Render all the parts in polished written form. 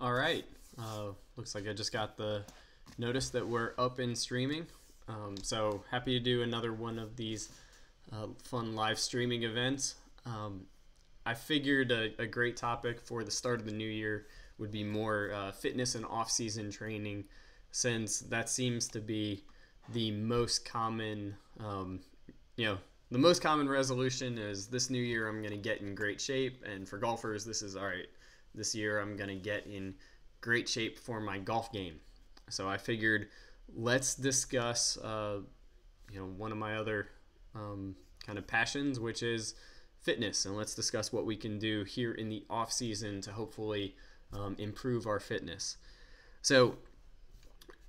All right. Looks like I just got the notice that we're up and streaming. So happy to do another one of these fun live streaming events. I figured a great topic for the start of the new year would be more fitness and off-season training, since that seems to be the most common, the most common resolution is this new year I'm going to get in great shape. And for golfers, this is all right. This year I'm going to get in great shape for my golf game. So I figured let's discuss, one of my other kind of passions, which is fitness, and let's discuss what we can do here in the off season to hopefully improve our fitness. So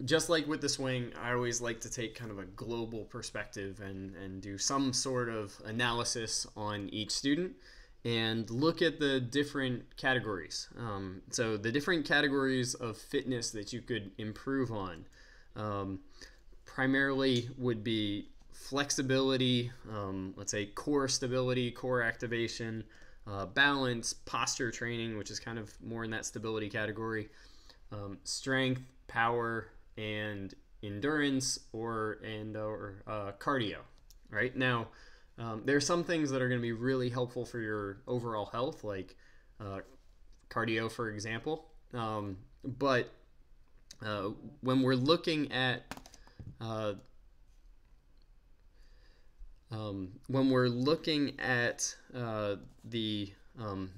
just like with the swing, I always like to take kind of a global perspective and do some sort of analysis on each student and look at the different categories. So the different categories of fitness that you could improve on primarily would be flexibility, let's say core stability, core activation, balance, posture training, which is kind of more in that stability category, strength, power, and endurance, or cardio. Right now, there are some things that are going to be really helpful for your overall health, like cardio, for example. But when we're looking at the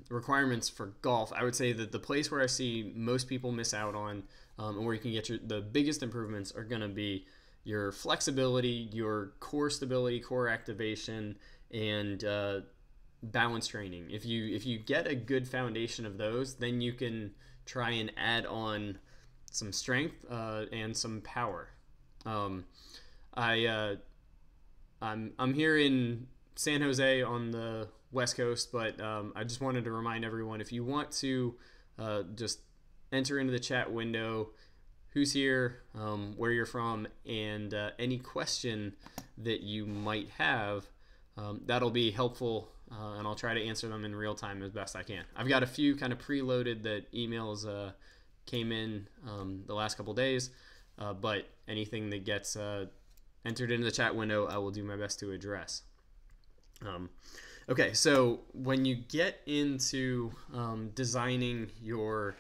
requirements for golf, I would say that the place where I see most people miss out on, and where you can get the biggest improvements, are going to be your flexibility, your core stability, core activation, and balance training. If you get a good foundation of those, then you can try and add on some strength and some power. I'm here in San Jose on the West Coast, but I just wanted to remind everyone, if you want to just enter into the chat window who's here, where you're from, and any question that you might have, that'll be helpful, and I'll try to answer them in real time as best I can. I've got a few kind of preloaded that emails came in the last couple days, but anything that gets entered into the chat window, I will do my best to address. Okay, so when you get into designing your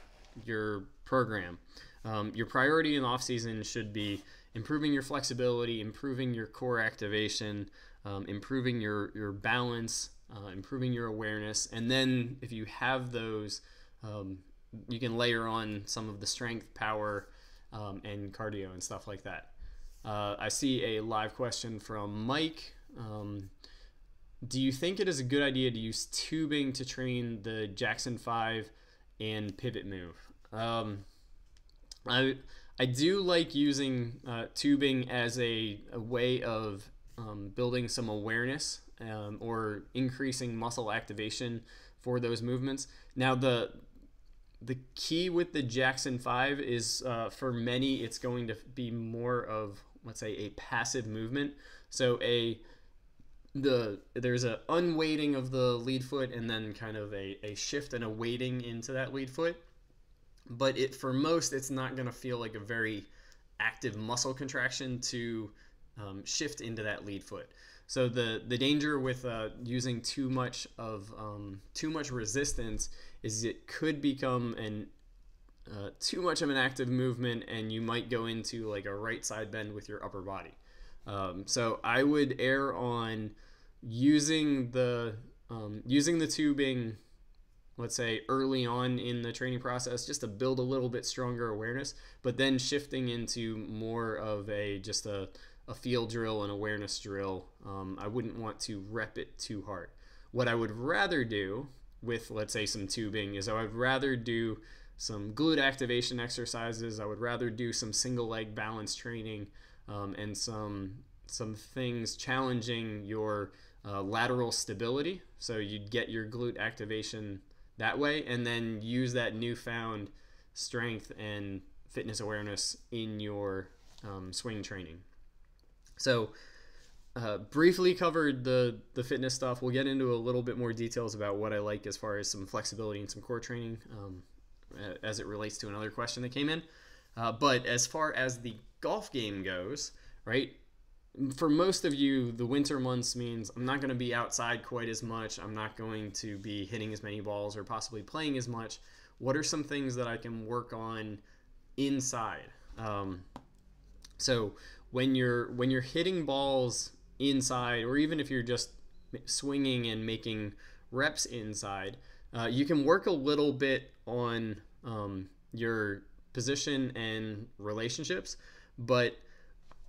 program, your priority in the off season should be improving your flexibility, improving your core activation, improving your balance, improving your awareness, and then if you have those, you can layer on some of the strength, power, and cardio and stuff like that. I see a live question from Mike. Do you think it is a good idea to use tubing to train the Jackson 5 and pivot move? I do like using tubing as a way of building some awareness or increasing muscle activation for those movements. Now, the key with the Jackson 5 is for many, it's going to be more of, let's say, a passive movement. So there's a unweighting of the lead foot, and then kind of a shift and a weighting into that lead foot. But for most, it's not going to feel like a very active muscle contraction to shift into that lead foot. So the danger with using too much resistance is it could become too much of an active movement, and you might go into like a right side bend with your upper body. So I would err on using the tubing, let's say early on in the training process, just to build a little bit stronger awareness, but then shifting into more of just a field drill, an awareness drill. I wouldn't want to rep it too hard. What I would rather do with, let's say, some tubing is I would rather do some glute activation exercises. I would rather do some single leg balance training, and some things challenging your lateral stability. So you'd get your glute activation that way, and then use that newfound strength and fitness awareness in your swing training. So briefly covered the fitness stuff. We'll get into a little bit more details about what I like as far as some flexibility and some core training as it relates to another question that came in. But as far as the golf game goes, right, for most of you, the winter months means I'm not going to be outside quite as much. I'm not going to be hitting as many balls or possibly playing as much. What are some things that I can work on inside? So when you're hitting balls inside, or even if you're just swinging and making reps inside, you can work a little bit on your position and relationships. But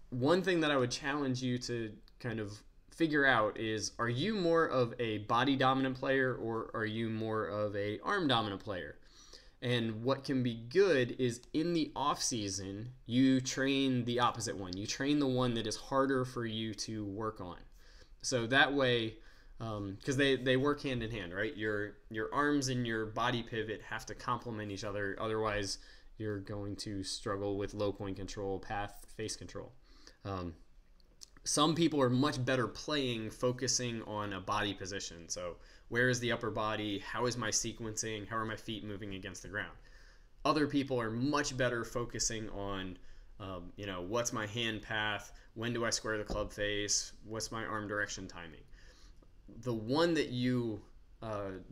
one thing that I would challenge you to kind of figure out is, are you more of a body dominant player or are you more of a arm dominant player? And what can be good is in the off season, you train the opposite one. You train the one that is harder for you to work on. So that way, because they work hand in hand, right? Your arms and your body pivot have to complement each other. Otherwise, you're going to struggle with low point control, path, face control. Some people are much better playing, focusing on a body position. So where is the upper body? How is my sequencing? How are my feet moving against the ground? Other people are much better focusing on, what's my hand path? When do I square the club face? What's my arm direction timing? The one that you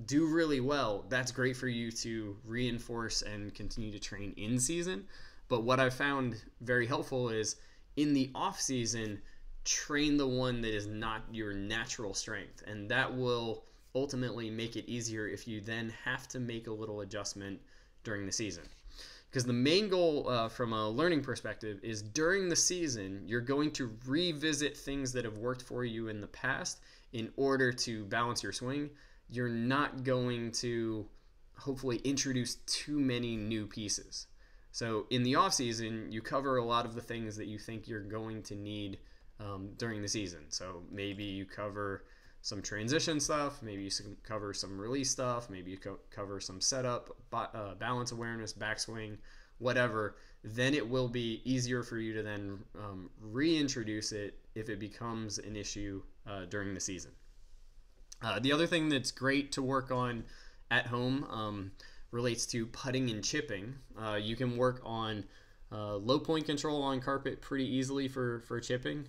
do really well, that's great for you to reinforce and continue to train in season. But what I've found very helpful is in the off season, train the one that is not your natural strength, and that will ultimately make it easier if you then have to make a little adjustment during the season. Because the main goal from a learning perspective is during the season, you're going to revisit things that have worked for you in the past in order to balance your swing. You're not going to hopefully introduce too many new pieces. So in the off season, you cover a lot of the things that you think you're going to need during the season. So maybe you cover some transition stuff, maybe you cover some release stuff, maybe you cover some setup, balance awareness, backswing, whatever. Then it will be easier for you to then reintroduce it if it becomes an issue during the season. The other thing that's great to work on at home relates to putting and chipping. You can work on low point control on carpet pretty easily for chipping.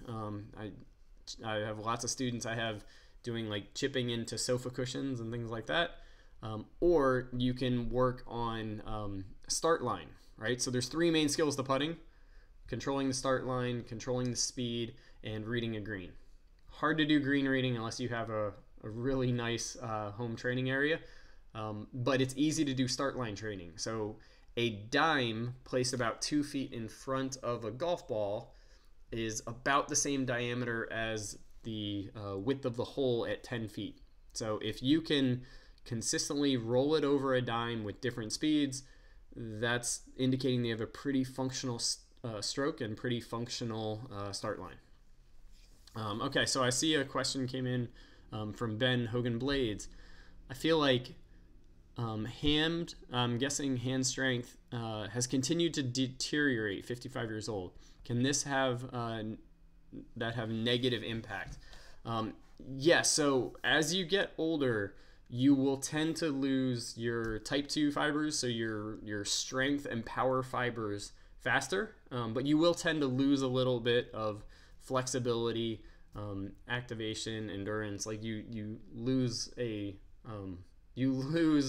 I have lots of students I have doing like chipping into sofa cushions and things like that. Or you can work on start line, right? So there's three main skills to putting: controlling the start line, controlling the speed, and reading a green. Hard to do green reading unless you have a really nice home training area. But it's easy to do start line training. So a dime placed about 2 feet in front of a golf ball is about the same diameter as the width of the hole at 10 feet. So if you can consistently roll it over a dime with different speeds, that's indicating they have a pretty functional stroke and pretty functional start line. Okay, so I see a question came in from Ben Hogan Blades. I feel like I'm guessing hand strength has continued to deteriorate, 55 years old. Can this have negative impact? Yes, so as you get older, you will tend to lose your type 2 fibers, so your strength and power fibers faster, but you will tend to lose a little bit of flexibility, activation, endurance. Like you lose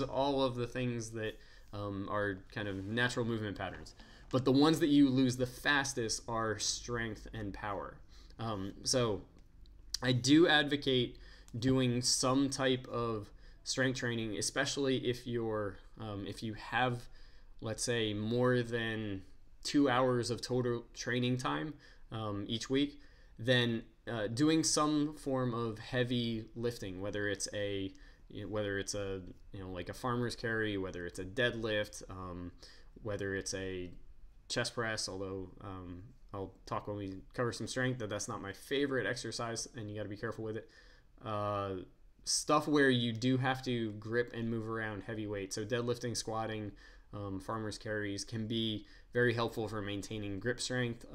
all of the things that are kind of natural movement patterns. But the ones that you lose the fastest are strength and power. So I do advocate doing some type of strength training, especially if you have, let's say, more than 2 hours of total training time each week. Then doing some form of heavy lifting, whether it's like a farmer's carry, whether it's a deadlift, whether it's a chest press, although I'll talk when we cover some strength that's not my favorite exercise and you got to be careful with it. Stuff where you do have to grip and move around heavy weight. So deadlifting, squatting, farmer's carries can be very helpful for maintaining grip strength.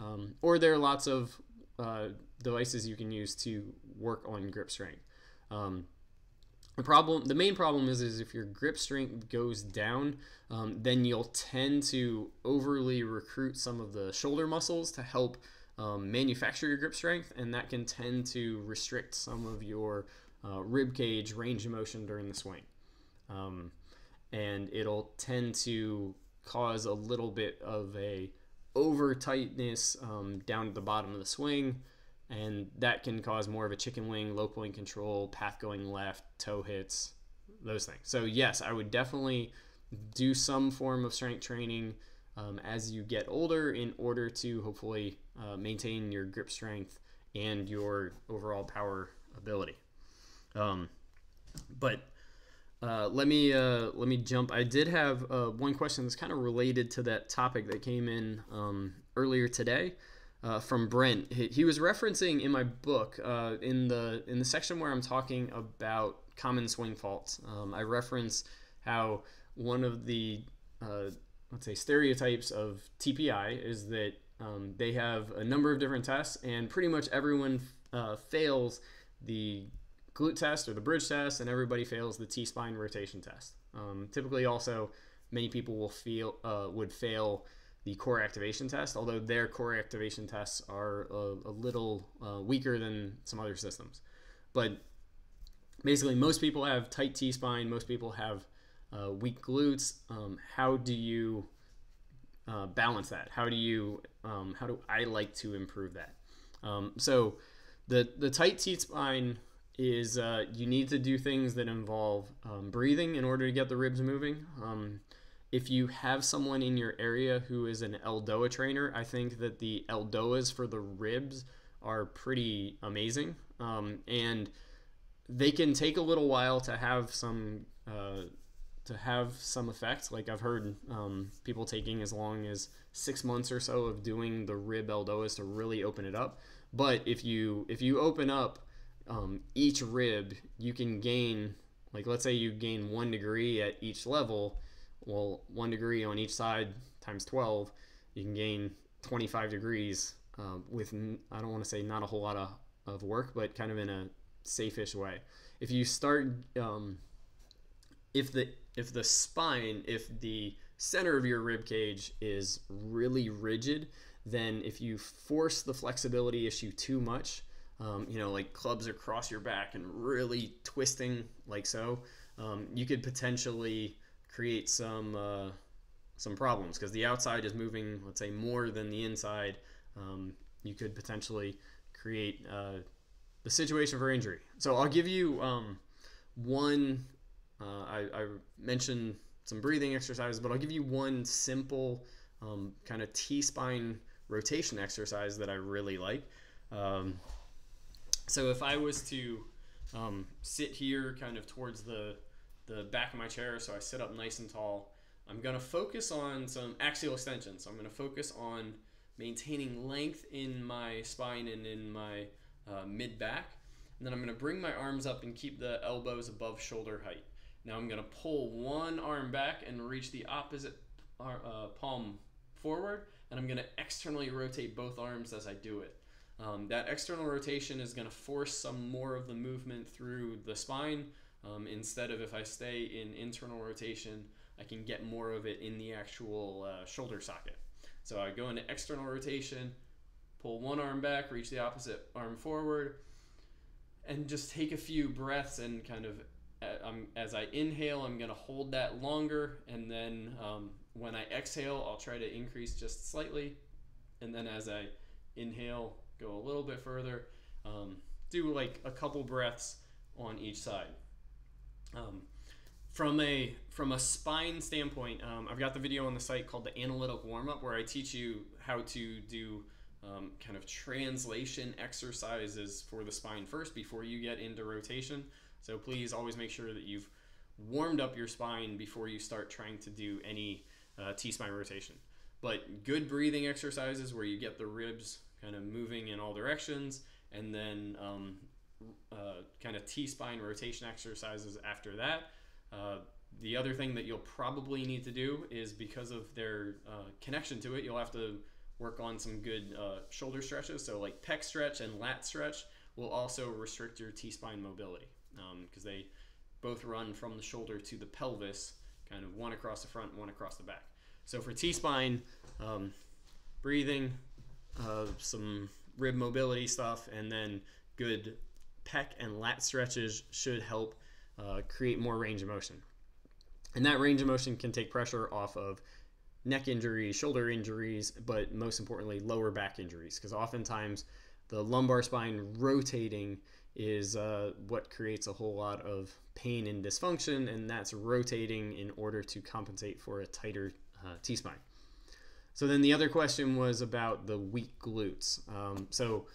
Or there are lots of devices you can use to work on grip strength. The main problem is if your grip strength goes down, then you'll tend to overly recruit some of the shoulder muscles to help manufacture your grip strength, and that can tend to restrict some of your rib cage range of motion during the swing. And it'll tend to cause a little bit of a over tightness down at the bottom of the swing, and that can cause more of a chicken wing, low point control, path going left, toe hits, those things. So yes, I would definitely do some form of strength training as you get older in order to hopefully maintain your grip strength and your overall power ability. But let me jump. I did have one question that's kind of related to that topic that came in earlier today. From Brent. He was referencing in my book in the section where I'm talking about common swing faults. I reference how one of the let's say stereotypes of TPI is that they have a number of different tests, and pretty much everyone fails the glute test or the bridge test, and everybody fails the T-spine rotation test. Typically, also many people would fail the core activation test, although their core activation tests are a little weaker than some other systems. But basically, most people have tight T-spine, most people have weak glutes. How do you balance that? How do I like to improve that? So the tight T-spine is you need to do things that involve breathing in order to get the ribs moving. If you have someone in your area who is an Eldoa trainer, I think that the Eldoas for the ribs are pretty amazing, and they can take a little while to have some effect. Like I've heard people taking as long as 6 months or so of doing the rib Eldoas to really open it up. But if you open up each rib, you can gain, like let's say you gain 1 degree at each level. Well, 1 degree on each side times 12, you can gain 25 degrees with, I don't want to say not a whole lot of work, but kind of in a safe-ish way. If you start, if the spine, if the center of your rib cage is really rigid, then if you force the flexibility issue too much, like clubs across your back and really twisting like so, you could potentially create some problems because the outside is moving, let's say, more than the inside. You could potentially create the situation for injury. So I'll give you one. I mentioned some breathing exercises, but I'll give you one simple kind of T-spine rotation exercise that I really like. So if I was to sit here kind of towards the back of my chair, so I sit up nice and tall, I'm going to focus on some axial extension. So I'm going to focus on maintaining length in my spine and in my mid-back. And then I'm going to bring my arms up and keep the elbows above shoulder height. Now I'm going to pull one arm back and reach the opposite palm forward, and I'm going to externally rotate both arms as I do it. That external rotation is going to force some more of the movement through the spine. Instead of if I stay in internal rotation, I can get more of it in the actual shoulder socket. So I go into external rotation, pull one arm back, reach the opposite arm forward, and just take a few breaths and kind of, as I inhale, I'm going to hold that longer, and then when I exhale, I'll try to increase just slightly, and then as I inhale, go a little bit further, do like a couple breaths on each side. From a spine standpoint, I've got the video on the site called the Analytic Warm-Up, where I teach you how to do kind of translation exercises for the spine first before you get into rotation. So please always make sure that you've warmed up your spine before you start trying to do any T-spine rotation. But good breathing exercises where you get the ribs kind of moving in all directions, and then kind of T-spine rotation exercises after that. The other thing that you'll probably need to do is, because of their connection to it, you'll have to work on some good shoulder stretches. So like pec stretch and lat stretch will also restrict your T-spine mobility, because both run from the shoulder to the pelvis, kind of one across the front, one across the back. So for T-spine, breathing, some rib mobility stuff, and then good pec and lat stretches should help create more range of motion. And that range of motion can take pressure off of neck injuries, shoulder injuries, but most importantly, lower back injuries, because oftentimes the lumbar spine rotating is what creates a whole lot of pain and dysfunction, and that's rotating in order to compensate for a tighter T-spine. So then the other question was about the weak glutes. So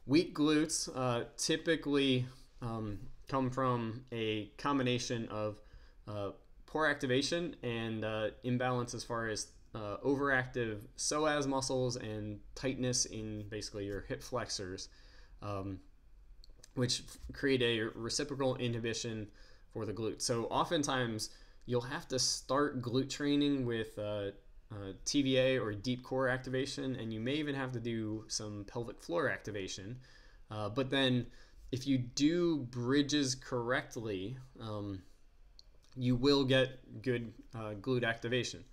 weak glutes typically come from a combination of poor activation and imbalance as far as overactive psoas muscles and tightness in basically your hip flexors, which create a reciprocal inhibition for the glute. So oftentimes you'll have to start glute training with TVA or deep core activation, and you may even have to do some pelvic floor activation. But then if you do bridges correctly, you will get good glute activation.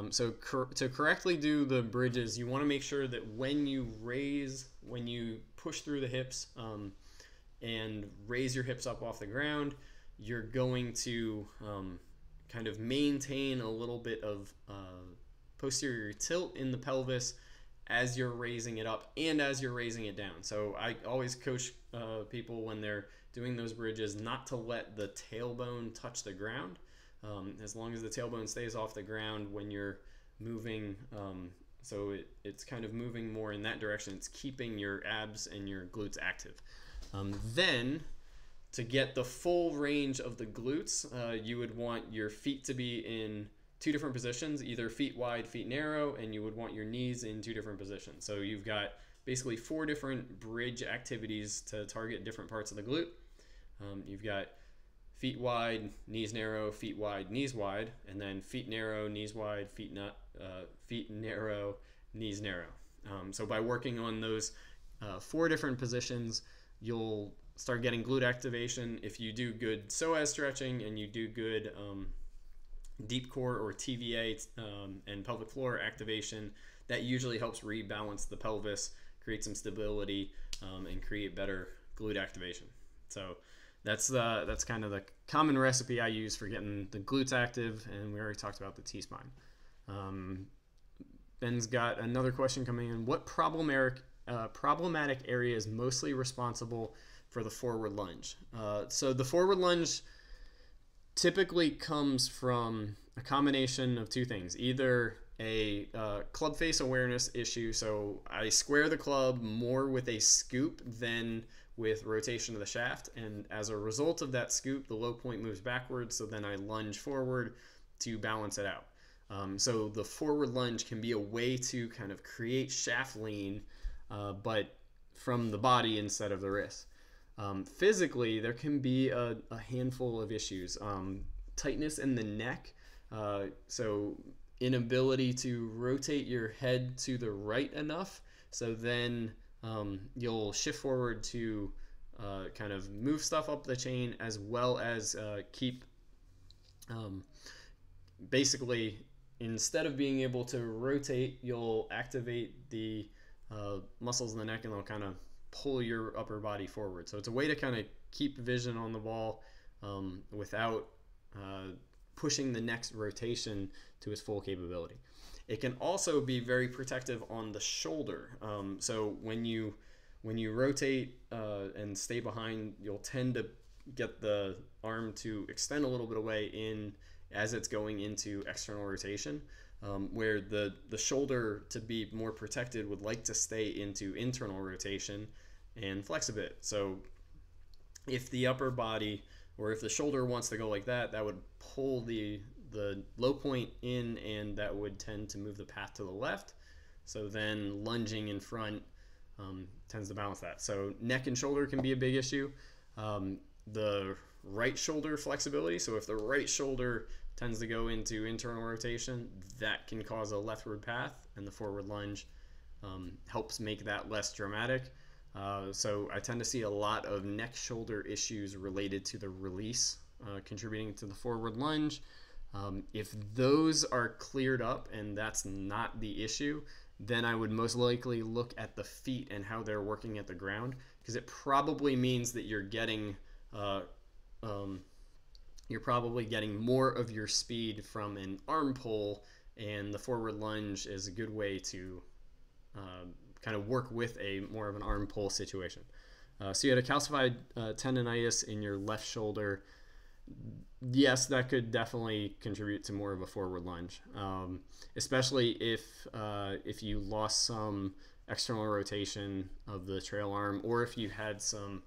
So to correctly do the bridges, you want to make sure that when you push through the hips and raise your hips up off the ground, you're going to kind of maintain a little bit of posterior tilt in the pelvis as you're raising it up and as you're raising it down. So I always coach people when they're doing those bridges not to let the tailbone touch the ground. As long as the tailbone stays off the ground when you're moving, so it's kind of moving more in that direction. It's keeping your abs and your glutes active. Then, to get the full range of the glutes, you would want your feet to be in two different positions, either feet wide, feet narrow, and you would want your knees in two different positions. So you've got basically 4 different bridge activities to target different parts of the glute. You've got feet wide, knees narrow, feet wide, knees wide, and then feet narrow, knees wide, feet narrow, knees narrow. So by working on those 4 different positions, you'll start getting glute activation. If you do good psoas stretching and you do good deep core or TVA and pelvic floor activation, that usually helps rebalance the pelvis, create some stability, and create better glute activation. So that's kind of the common recipe I use for getting the glutes active, and we already talked about the T-spine. Ben's got another question coming in. What problematic area is mostly responsible for the forward lunge? So the forward lunge typically comes from a combination of 2 things. Either a club face awareness issue, so I square the club more with a scoop than with rotation of the shaft, and as a result of that scoop, the low point moves backwards, so then I lunge forward to balance it out. So the forward lunge can be a way to kind of create shaft lean, but from the body instead of the wrist. Physically, there can be a handful of issues. Tightness in the neck, so inability to rotate your head to the right enough, so then you'll shift forward to kind of move stuff up the chain, as well as keep basically, instead of being able to rotate, you'll activate the muscles in the neck, and they'll kind of pull your upper body forward. So it's a way to kind of keep vision on the ball without pushing the next rotation to its full capability. It can also be very protective on the shoulder. So when you rotate and stay behind, you'll tend to get the arm to extend a little bit away in as it's going into external rotation, where the shoulder, to be more protected, would like to stay into internal rotation and flex a bit. So if the upper body, or if the shoulder wants to go like that, that would pull the low point in, and that would tend to move the path to the left. So then lunging in front tends to balance that. So neck and shoulder can be a big issue. The right shoulder flexibility, so if the right shoulder tends to go into internal rotation, that can cause a leftward path, and the forward lunge helps make that less dramatic. So I tend to see a lot of neck shoulder issues related to the release contributing to the forward lunge. If those are cleared up and that's not the issue, then I would most likely look at the feet and how they're working at the ground, because it probably means that you're probably getting more of your speed from an arm pull, and the forward lunge is a good way to kind of work with a more of an arm pull situation. So you had a calcified tendonitis in your left shoulder. Yes, that could definitely contribute to more of a forward lunge, especially if you lost some external rotation of the trail arm, or if you had some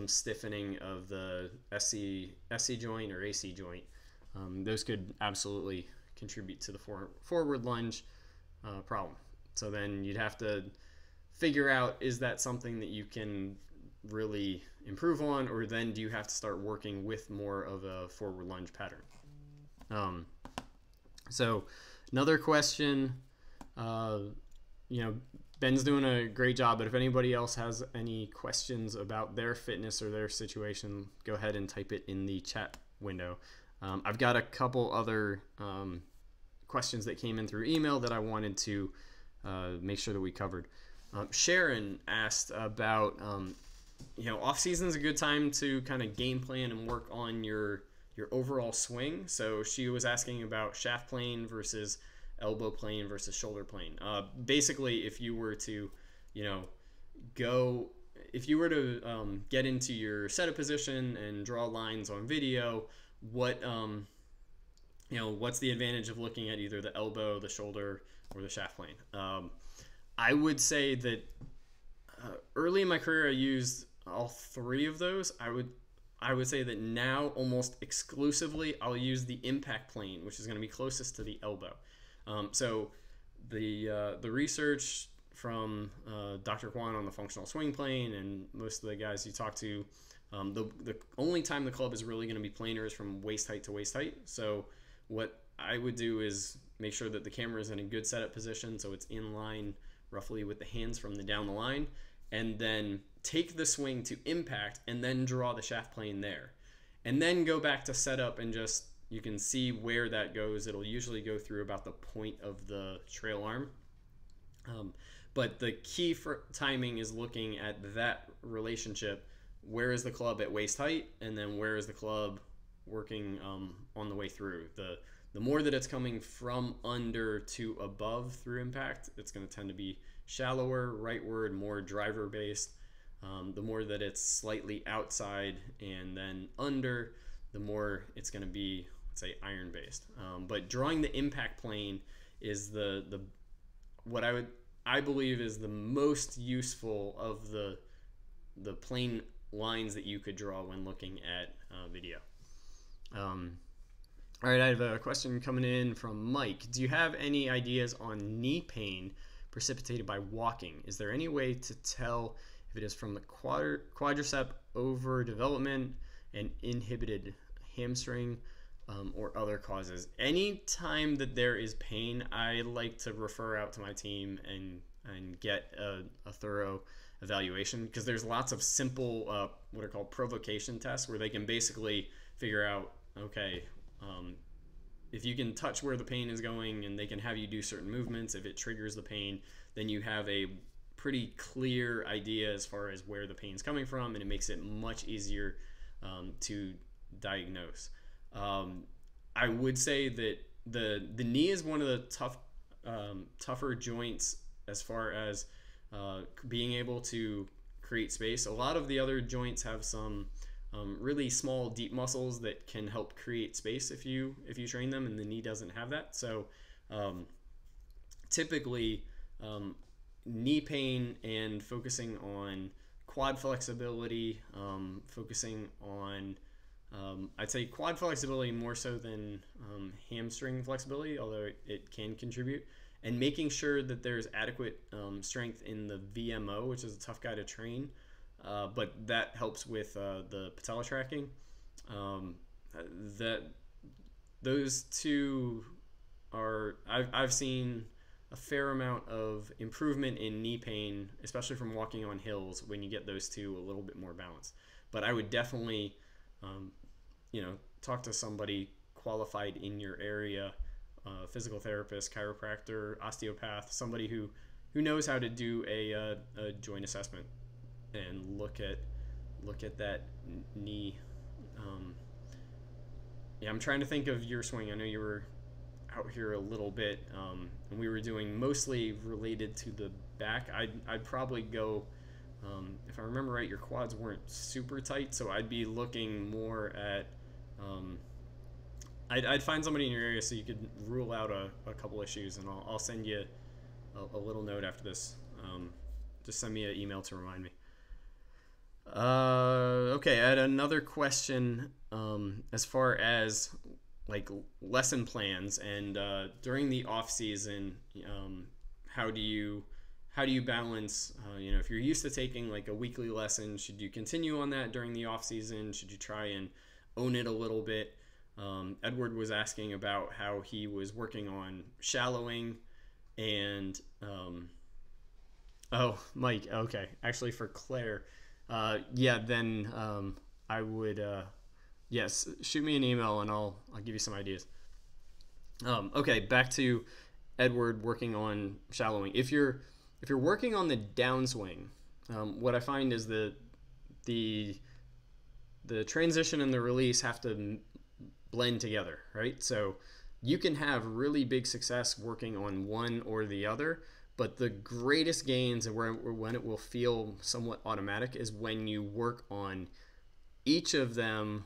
stiffening of the SC joint or AC joint. Those could absolutely contribute to the forward lunge problem. So then you'd have to figure out, is that something that you can really improve on, or then do you have to start working with more of a forward lunge pattern? So another question, Ben's doing a great job, but if anybody else has any questions about their fitness or their situation, go ahead and type it in the chat window. I've got a couple other questions that came in through email that I wanted to make sure that we covered. Sharon asked about, off season is a good time to kind of game plan and work on your overall swing. So she was asking about shaft plane versus elbow plane versus shoulder plane. Basically, if you were to, get into your setup position and draw lines on video, what's the advantage of looking at either the elbow, the shoulder, or the shaft plane? I would say that early in my career I used all three of those. I would say that now almost exclusively I'll use the impact plane, which is going to be closest to the elbow. So the research from Dr. Kwan on the functional swing plane and most of the guys you talk to, the only time the club is really going to be planar is from waist height to waist height. So what I would do is make sure that the camera is in a good setup position, so it's in line roughly with the hands from the down the line, and then take the swing to impact and then draw the shaft plane there, and then go back to setup and just, you can see where that goes. It'll usually go through about the point of the trail arm. But the key for timing is looking at that relationship. Where is the club at waist height, and then where is the club working on the way through? The more that it's coming from under to above through impact, it's going to tend to be shallower, rightward, more driver based. The more that it's slightly outside and then under, the more it's going to be, let's say, iron based. But drawing the impact plane is what I believe is the most useful of the plane lines that you could draw when looking at video. All right, I have a question coming in from Mike. Do you have any ideas on knee pain precipitated by walking? Is there any way to tell if it is from the quadricep overdevelopment and inhibited hamstring or other causes? Anytime that there is pain, I like to refer out to my team and get a thorough evaluation, because there's lots of simple what are called provocation tests where they can basically figure out, okay, if you can touch where the pain is going and they can have you do certain movements, if it triggers the pain, then you have a pretty clear idea as far as where the pain is coming from, and it makes it much easier to diagnose. I would say that the knee is one of the tougher joints as far as being able to create space. A lot of the other joints have some really small, deep muscles that can help create space if you train them, and the knee doesn't have that. So typically knee pain and focusing on quad flexibility, focusing on I'd say quad flexibility more so than hamstring flexibility, although it can contribute, and making sure that there's adequate strength in the VMO, which is a tough guy to train, but that helps with the patella tracking. Those two are, I've seen a fair amount of improvement in knee pain, especially from walking on hills, when you get those two a little bit more balanced. But I would definitely talk to somebody qualified in your area, physical therapist, chiropractor, osteopath, somebody who knows how to do a joint assessment and look at that knee. Yeah, I'm trying to think of your swing. I know you were out here a little bit, and we were doing mostly related to the back. I'd probably go, if I remember right, your quads weren't super tight, so I'd be looking more at, I'd find somebody in your area so you could rule out a couple issues, and I'll send you a little note after this. Just send me an email to remind me. Okay, I had another question as far as like lesson plans and during the off season, how do you balance? If you're used to taking like a weekly lesson, should you continue on that during the off season? Should you try and own it a little bit? Edward was asking about how he was working on shallowing and oh, Mike, okay, actually for Claire. Then I would, yes, shoot me an email and I'll give you some ideas. Okay, back to Edward working on shallowing. If you're working on the downswing, what I find is that the transition and the release have to blend together, right? So you can have really big success working on one or the other, but the greatest gains and when it will feel somewhat automatic is when you work on each of them,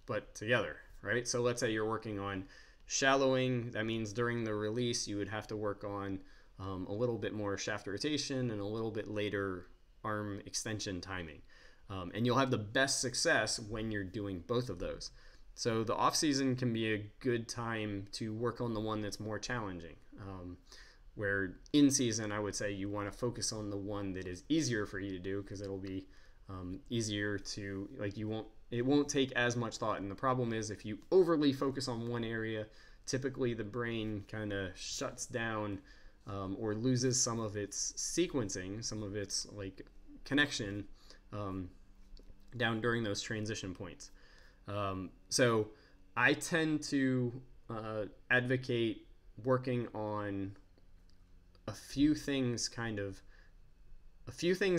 but together, right? So let's say you're working on shallowing. That means during the release, you would have to work on a little bit more shaft rotation and a little bit later arm extension timing. And you'll have the best success when you're doing both of those. So the off season can be a good time to work on the one that's more challenging. Where in season, I would say you want to focus on the one that is easier for you to do because it'll be easier to, like, it won't take as much thought. And the problem is if you overly focus on one area, typically the brain kind of shuts down or loses some of its sequencing, some of its like connection down during those transition points. So I tend to advocate working on a few things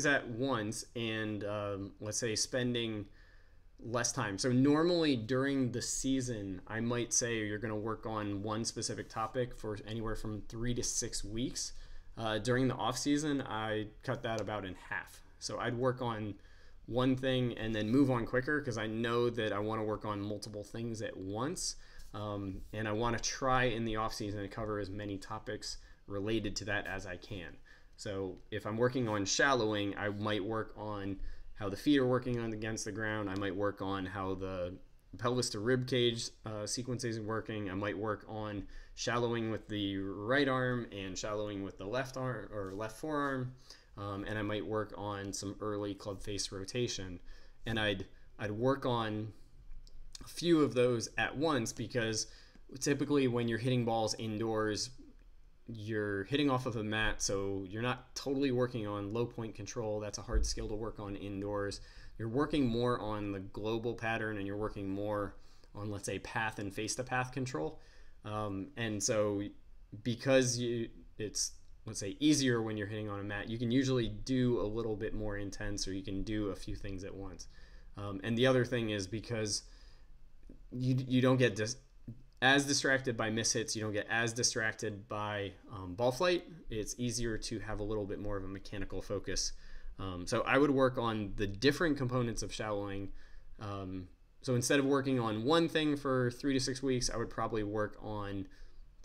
at once and let's say spending less time. So normally during the season, I might say you're going to work on one specific topic for anywhere from 3 to 6 weeks. During the off season, I cut that about in half. So I'd work on one thing and then move on quicker because I know that I want to work on multiple things at once. And I want to try in the off season to cover as many topics related to that as I can. So if I'm working on shallowing, I might work on how the feet are working on against the ground. I might work on how the pelvis to rib cage sequences are working. I might work on shallowing with the right arm and shallowing with the left arm or left forearm. And I might work on some early club face rotation. And I'd work on a few of those at once because typically when you're hitting balls indoors, you're hitting off of a mat, so you're not totally working on low point control. That's a hard skill to work on indoors. You're working more on the global pattern and you're working more on, let's say, path and face to path control. And so because it's, let's say, easier when you're hitting on a mat, you can usually do a little bit more intense or you can do a few things at once. And the other thing is because you don't get as distracted by mishits, you don't get as distracted by ball flight. It's easier to have a little bit more of a mechanical focus. So I would work on the different components of shallowing. So instead of working on one thing for 3 to 6 weeks, I would probably work on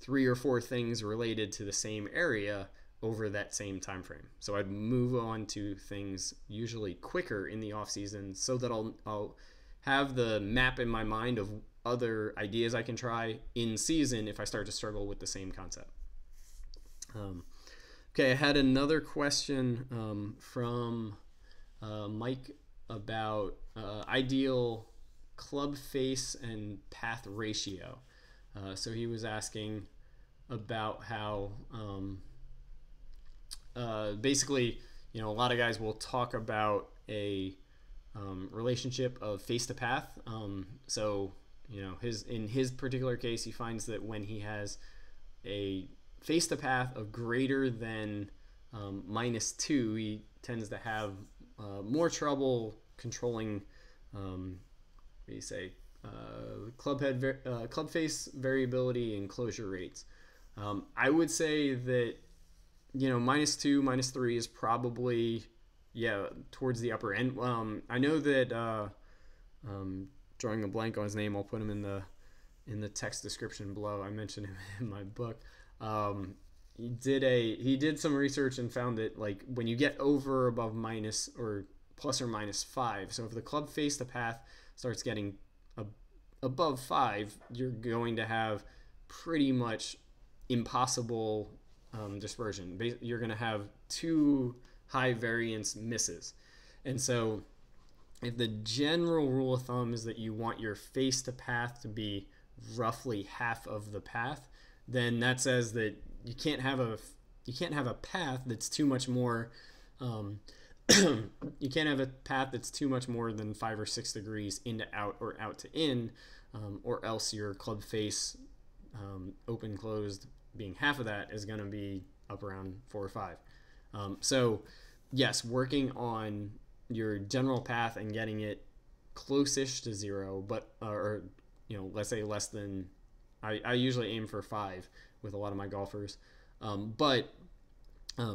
3 or 4 things related to the same area over that same time frame. So I'd move on to things usually quicker in the off season so that I'll have the map in my mind of other ideas I can try in season if I start to struggle with the same concept. Okay, I had another question from Mike about ideal club face and path ratio. So he was asking about how basically, a lot of guys will talk about a relationship of face to path. So you know, in his particular case, he finds that when he has a face to path of greater than -2, he tends to have more trouble controlling, what do you say, club face variability and closure rates. I would say that, you know, -2, -3 is probably, yeah, towards the upper end. I know that drawing a blank on his name, I'll put him in the text description below. I mentioned him in my book. He did some research and found that, like, when you get over above minus or plus or -5, so if the club face to path starts getting above 5, you're going to have pretty much impossible dispersion. You're going to have too high variance misses. And so if the general rule of thumb is that you want your face to path to be roughly half of the path, then that says that you can't have a path that's too much more you can't have a path that's too much more than 5 or 6 degrees into out or out to in, or else your club face open closed being half of that is going to be up around 4 or 5. So yes, working on your general path and getting it close-ish to 0, but or, you know, let's say less than, I usually aim for 5 with a lot of my golfers, but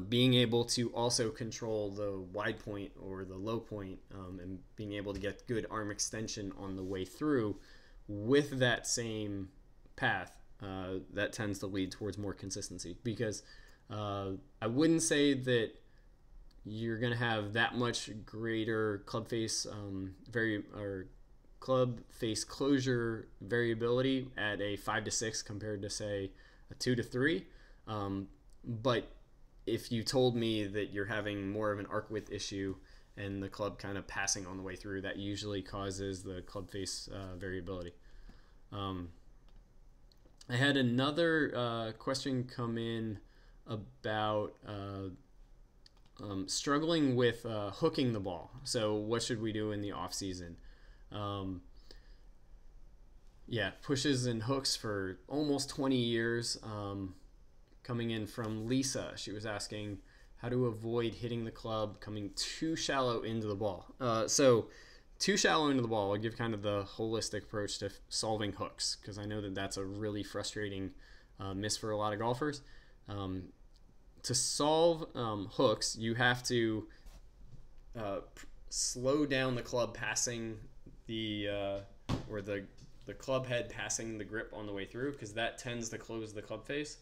being able to also control the wide point or the low point, and being able to get good arm extension on the way through with that same path, that tends to lead towards more consistency, because I wouldn't say that you're going to have that much greater club face club face closure variability at a 5 to 6 compared to, say, a 2 to 3. But if you told me that you're having more of an arc width issue and the club kind of passing on the way through, that usually causes the club face variability. I had another question come in about struggling with hooking the ball. So what should we do in the off season? Yeah, pushes and hooks for almost 20 years. Coming in from Lisa, she was asking how to avoid hitting the club coming too shallow into the ball. So too shallow into the ball, I'll give kind of the holistic approach to solving hooks, because I know that that's a really frustrating miss for a lot of golfers. To solve hooks, you have to slow down the club passing the club head passing the grip on the way through, because that tends to close the club face.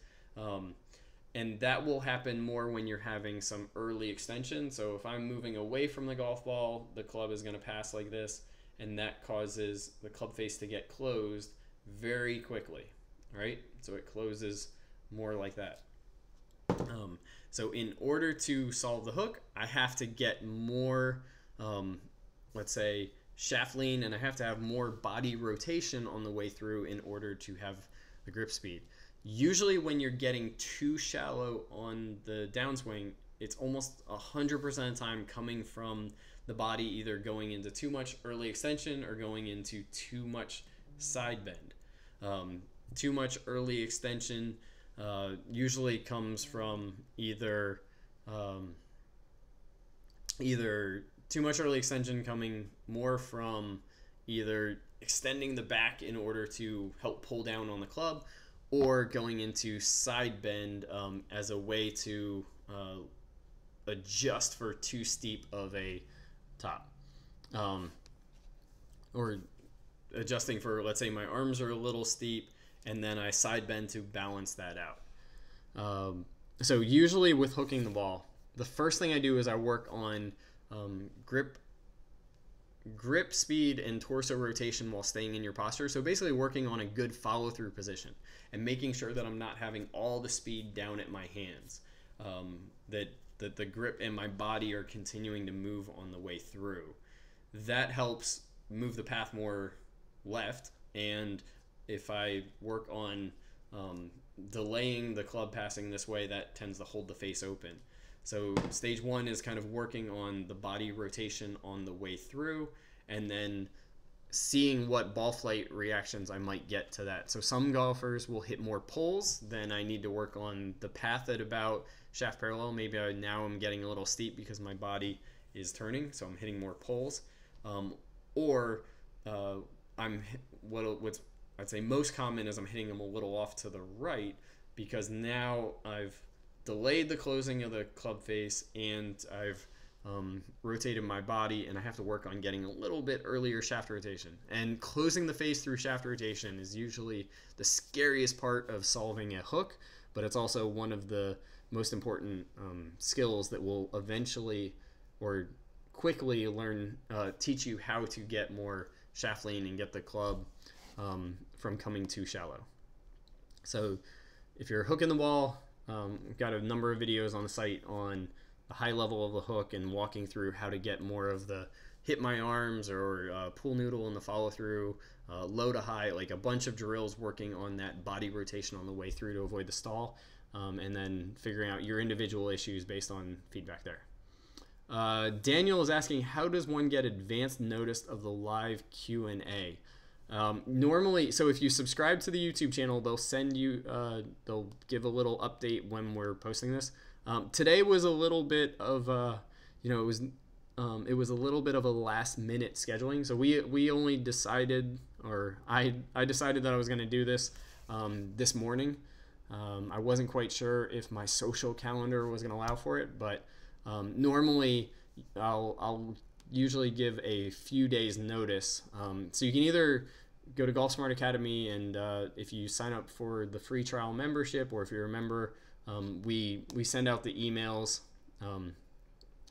And that will happen more when you're having some early extension. So if I'm moving away from the golf ball, the club is going to pass like this, and that causes the club face to get closed very quickly, right? So it closes more like that. So in order to solve the hook, I have to get more, let's say, shaft lean, and I have to have more body rotation on the way through in order to have the grip speed. Usually when you're getting too shallow on the downswing, it's almost 100% of the time coming from the body either going into too much early extension or going into too much side bend. Too much early extension usually comes from either too much early extension coming more from either extending the back in order to help pull down on the club, or going into side bend as a way to adjust for too steep of a top, or adjusting for, let's say my arms are a little steep and then I side bend to balance that out. So usually with hooking the ball, the first thing I do is I work on grip speed and torso rotation while staying in your posture. So basically working on a good follow through position and making sure that I'm not having all the speed down at my hands, that the grip and my body are continuing to move on the way through. That helps move the path more left, and if I work on delaying the club passing this way, that tends to hold the face open. So stage one is kind of working on the body rotation on the way through, and then seeing what ball flight reactions I might get to that. So some golfers will hit more poles, then I need to work on the path at about shaft parallel. Maybe now I'm getting a little steep because my body is turning, so I'm hitting more poles. Or what's I'd say most common is I'm hitting them a little off to the right, because now I've delayed the closing of the club face and I've rotated my body, and I have to work on getting a little bit earlier shaft rotation. And closing the face through shaft rotation is usually the scariest part of solving a hook, but it's also one of the most important skills that will eventually or quickly teach you how to get more shaft lean and get the club from coming too shallow. So if you're hooking the ball, we've got a number of videos on the site on the high level of the hook and walking through how to get more of the hit my arms or pool noodle in the follow through, low to high, like a bunch of drills working on that body rotation on the way through to avoid the stall, and then figuring out your individual issues based on feedback there. Daniel is asking, how does one get advanced notice of the live Q&A? Normally, so if you subscribe to the YouTube channel, they'll send you, they'll give a little update when we're posting this. Today was a little bit of, it was a little bit of a last minute scheduling. So we only decided, or I decided that I was going to do this this morning. I wasn't quite sure if my social calendar was going to allow for it, but normally I'll usually give a few days notice. So you can either go to Golf Smart Academy, and if you sign up for the free trial membership, or if you're a member, we send out the emails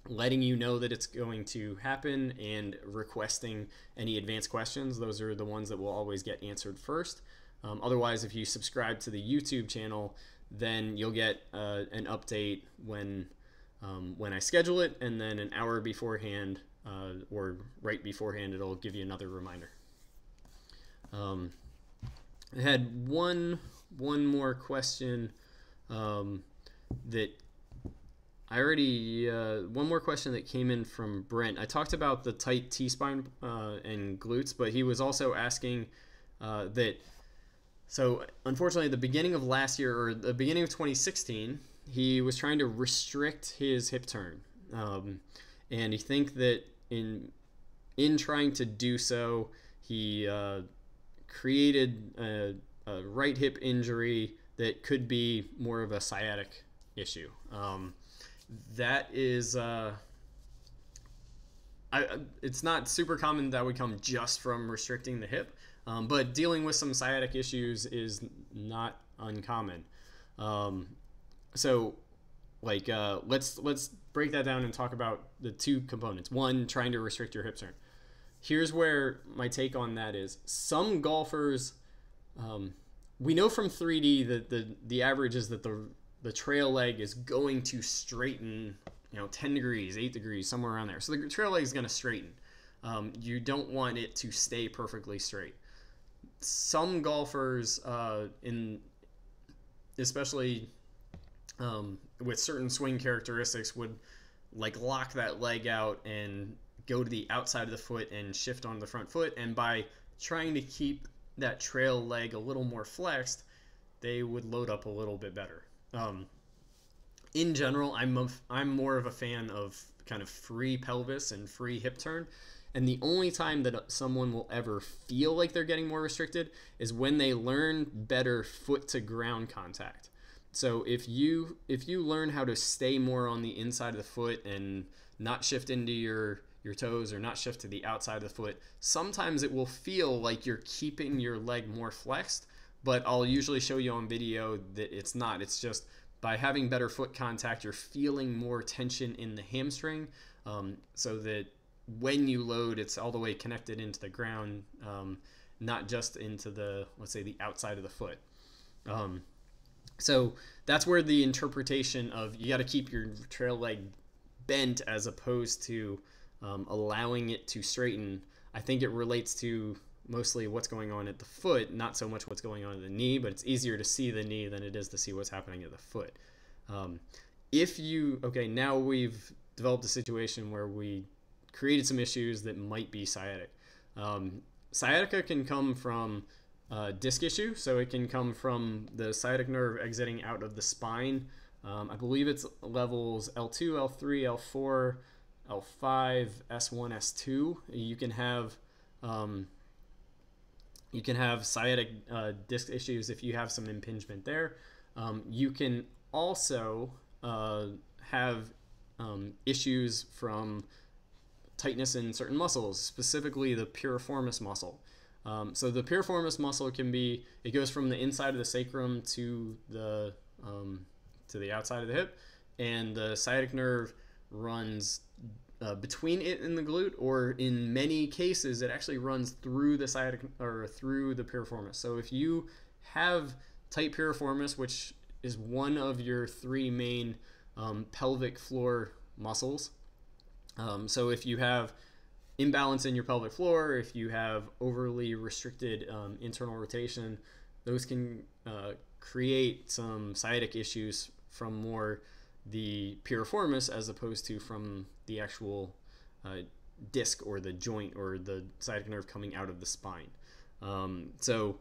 letting you know that it's going to happen and requesting any advanced questions. Those are the ones that will always get answered first. Otherwise, if you subscribe to the YouTube channel, then you'll get an update when I schedule it, and then an hour beforehand or right beforehand, it'll give you another reminder. I had one more question that I already one more question that came in from Brent. I talked about the tight T-spine and glutes, but he was also asking that. So unfortunately, at the beginning of last year, or the beginning of 2016, he was trying to restrict his hip turn, and he think that in trying to do so, he created a right hip injury that could be more of a sciatic issue. That is, it's not super common that would come just from restricting the hip, but dealing with some sciatic issues is not uncommon. So, like, let's break that down and talk about the two components. One, trying to restrict your hip turn. Here's where my take on that is. Some golfers, we know from 3D that the average is that the trail leg is going to straighten, 10 degrees, 8 degrees, somewhere around there. So the trail leg is going to straighten. You don't want it to stay perfectly straight. Some golfers, especially with certain swing characteristics, would like lock that leg out and go to the outside of the foot and shift on the front foot, and by trying to keep that trail leg a little more flexed, they would load up a little bit better. In general, I'm more of a fan of kind of free pelvis and free hip turn, and the only time that someone will ever feel like they're getting more restricted is when they learn better foot to ground contact. So if you learn how to stay more on the inside of the foot and not shift into your toes or not shift to the outside of the foot, sometimes it will feel like you're keeping your leg more flexed, but I'll usually show you on video that it's not. It's just by having better foot contact, you're feeling more tension in the hamstring, so that when you load, it's all the way connected into the ground, not just into the, let's say, the outside of the foot. So that's where the interpretation of you got to keep your trail leg bent as opposed to allowing it to straighten, I think it relates to mostly what's going on at the foot, not so much what's going on at the knee, but it's easier to see the knee than it is to see what's happening at the foot. Now we've developed a situation where we created some issues that might be sciatic. Sciatica can come from disc issue, so it can come from the sciatic nerve exiting out of the spine. I believe it's levels L2, L3, L4, L5, S1, S2. You can have sciatic disc issues if you have some impingement there. You can also have issues from tightness in certain muscles, specifically the piriformis muscle. So the piriformis muscle it goes from the inside of the sacrum to the outside of the hip, and the sciatic nerve runs between it and the glute, or in many cases, it actually runs through the sciatic or through the piriformis. So if you have tight piriformis, which is one of your three main pelvic floor muscles, so if you have imbalance in your pelvic floor, if you have overly restricted internal rotation, those can create some sciatic issues from more the piriformis as opposed to from the actual disc or the joint or the sciatic nerve coming out of the spine. So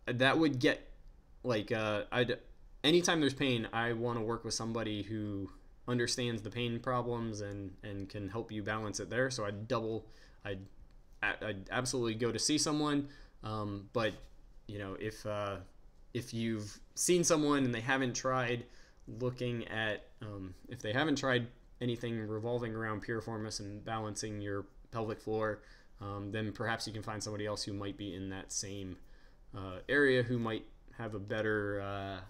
that would get like anytime there's pain, I want to work with somebody who understands the pain problems and can help you balance it there. So I'd absolutely go to see someone. But you know, if you've seen someone and they haven't tried looking at if they haven't tried anything revolving around piriformis and balancing your pelvic floor, then perhaps you can find somebody else who might be in that same area, who might have a better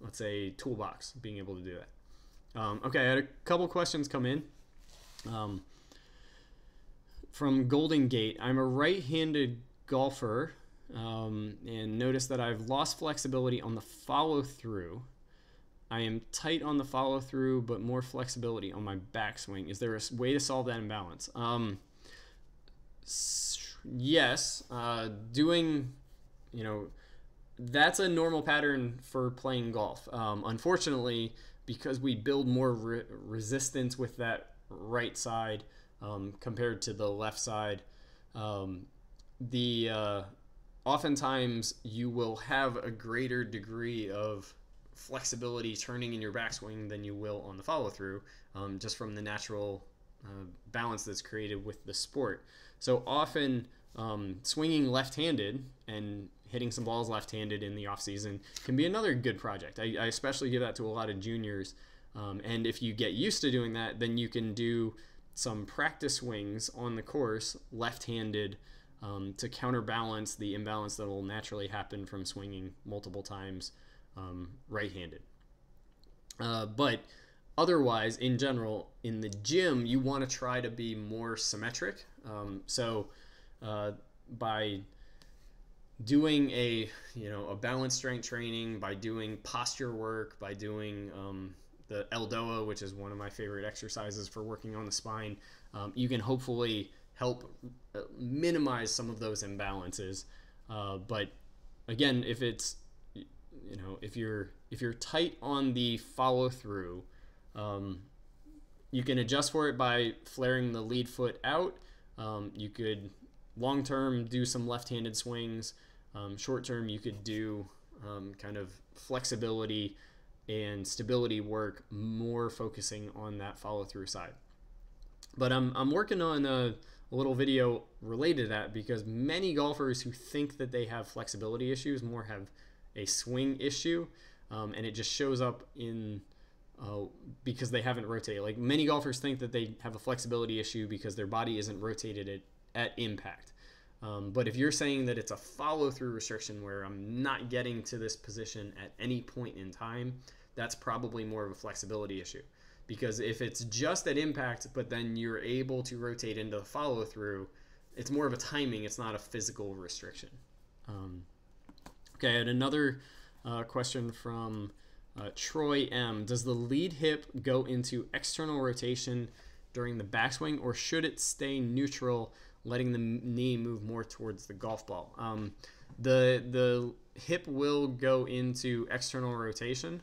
let's say toolbox being able to do that. Okay, I had a couple questions come in from Golden Gate. I'm a right-handed golfer and noticed that I've lost flexibility on the follow-through. I am tight on the follow-through, but more flexibility on my backswing. Is there a way to solve that imbalance? Yes. That's a normal pattern for playing golf. Unfortunately, because we build more resistance with that right side compared to the left side, oftentimes you will have a greater degree of flexibility turning in your backswing than you will on the follow-through, just from the natural balance that's created with the sport. So often swinging left-handed and hitting some balls left-handed in the off-season can be another good project. I especially give that to a lot of juniors, and if you get used to doing that, then you can do some practice swings on the course left-handed to counterbalance the imbalance that will naturally happen from swinging multiple times right-handed. But otherwise, in general, in the gym, you want to try to be more symmetric. By doing a balance strength training, by doing posture work, by doing the Eldoa, which is one of my favorite exercises for working on the spine, you can hopefully help minimize some of those imbalances. But again, if it's if you're tight on the follow through, you can adjust for it by flaring the lead foot out. You could long term do some left-handed swings. Short term, you could do kind of flexibility and stability work, more focusing on that follow through side. But I'm working on a little video related to that, because many golfers who think that they have flexibility issues more have a swing issue, and it just shows up in because they haven't rotated. Like, many golfers think that they have a flexibility issue because their body isn't rotated at impact. But if you're saying that it's a follow-through restriction where I'm not getting to this position at any point in time, that's probably more of a flexibility issue. Because if it's just at impact, but then you're able to rotate into the follow-through, it's more of a timing, it's not a physical restriction. Okay, I had another question from Troy M. Does the lead hip go into external rotation during the backswing, or should it stay neutral, letting the knee move more towards the golf ball? The hip will go into external rotation,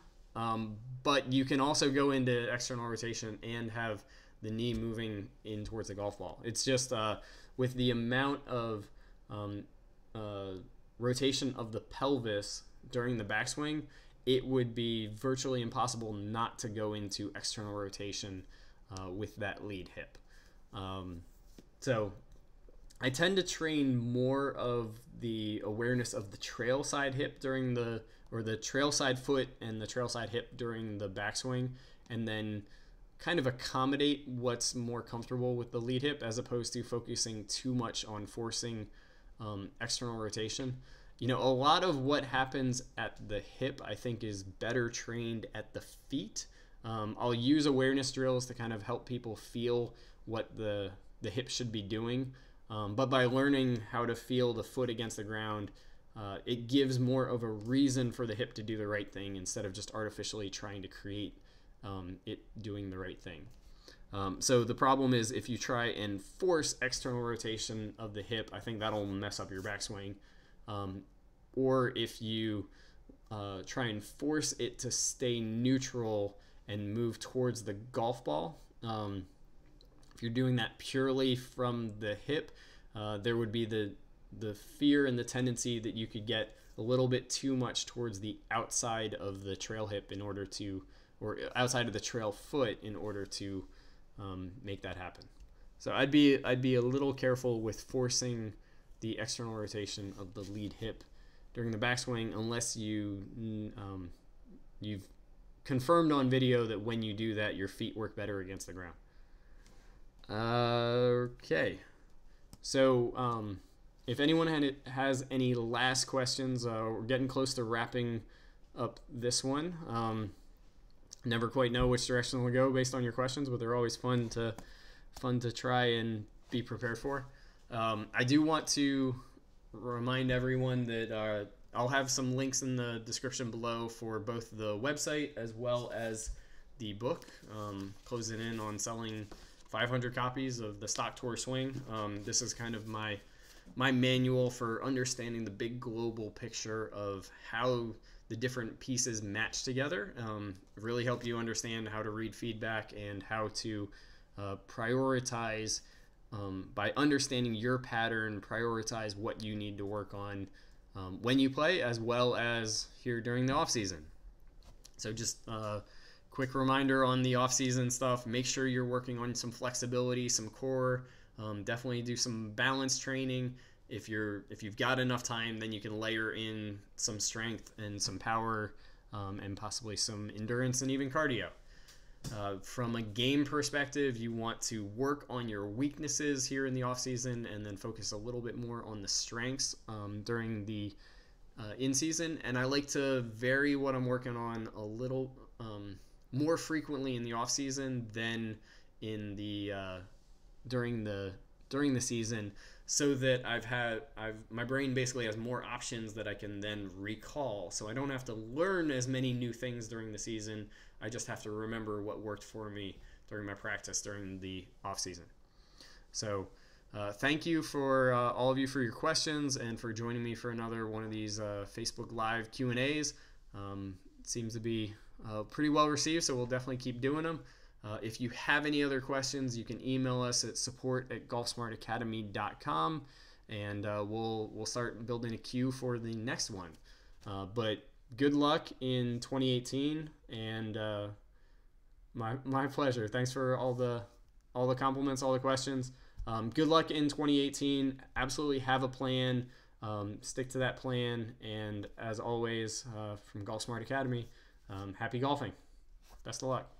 but you can also go into external rotation and have the knee moving in towards the golf ball. It's just with the amount of um, rotation of the pelvis during the backswing, it would be virtually impossible not to go into external rotation with that lead hip. So I tend to train more of the awareness of the trail side hip during the trail side foot and the trail side hip during the backswing, and then kind of accommodate what's more comfortable with the lead hip, as opposed to focusing too much on forcing external rotation. You know, a lot of what happens at the hip, I think, is better trained at the feet. I'll use awareness drills to kind of help people feel what the hip should be doing. But by learning how to feel the foot against the ground, it gives more of a reason for the hip to do the right thing, instead of just artificially trying to create it doing the right thing. So the problem is, if you try and force external rotation of the hip, I think that'll mess up your backswing. Or if you try and force it to stay neutral and move towards the golf ball, if you're doing that purely from the hip, there would be the fear and the tendency that you could get a little bit too much towards the outside of the trail hip in order to, or outside of the trail foot in order to make that happen. So I'd be a little careful with forcing the external rotation of the lead hip during the backswing, unless you've confirmed on video that when you do that, your feet work better against the ground. Okay, so if anyone has any last questions, we're getting close to wrapping up this one. Never quite know which direction we'll go based on your questions, but they're always fun to try and be prepared for. I do want to remind everyone that I'll have some links in the description below for both the website as well as the book, closing in on selling 500 copies of the Stock Tour Swing. This is kind of my manual for understanding the big global picture of how the different pieces match together. Really help you understand how to read feedback and how to prioritize, by understanding your pattern, prioritize what you need to work on when you play, as well as here during the off season. So just quick reminder on the off season stuff: make sure you're working on some flexibility, some core. Definitely do some balance training. If you've got enough time, then you can layer in some strength and some power, and possibly some endurance and even cardio. From a game perspective, you want to work on your weaknesses here in the off season, and then focus a little bit more on the strengths during the in season. And I like to vary what I'm working on a little more frequently in the off season than in the during the season, so that my brain basically has more options that I can then recall. So I don't have to learn as many new things during the season. I just have to remember what worked for me during my practice during the off season. So thank you for all of you for your questions and for joining me for another one of these Facebook Live Q&As. Seems to be pretty well received, so we'll definitely keep doing them. If you have any other questions, you can email us at support@golfsmartacademy.com, and we'll start building a queue for the next one. But good luck in 2018, and my pleasure. Thanks for all the compliments, all the questions. Good luck in 2018. Absolutely have a plan. Stick to that plan. And as always, from Golf Smart Academy, happy golfing. Best of luck.